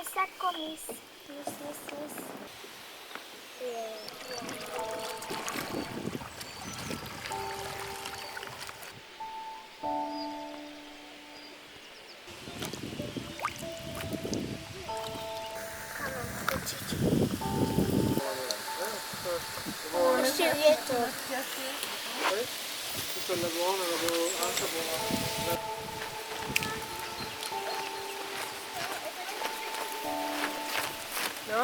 Misako, mis. Tamam, kocici. Właściwie to. Quella buona, anche buona. No.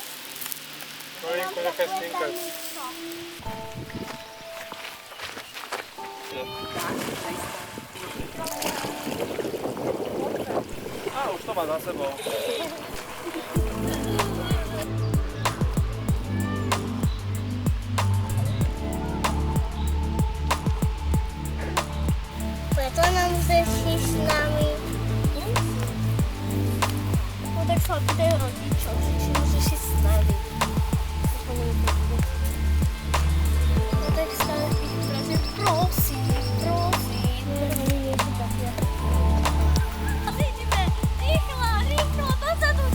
No i quella castinka. A, už to má za sebou. To nam zeszli z nami. No tak są tutaj rodzice, że może się z nami. No tak stale ich prawie prosi. A idziemy, rýchlo, dozadu.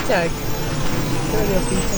Tak. Który pizza?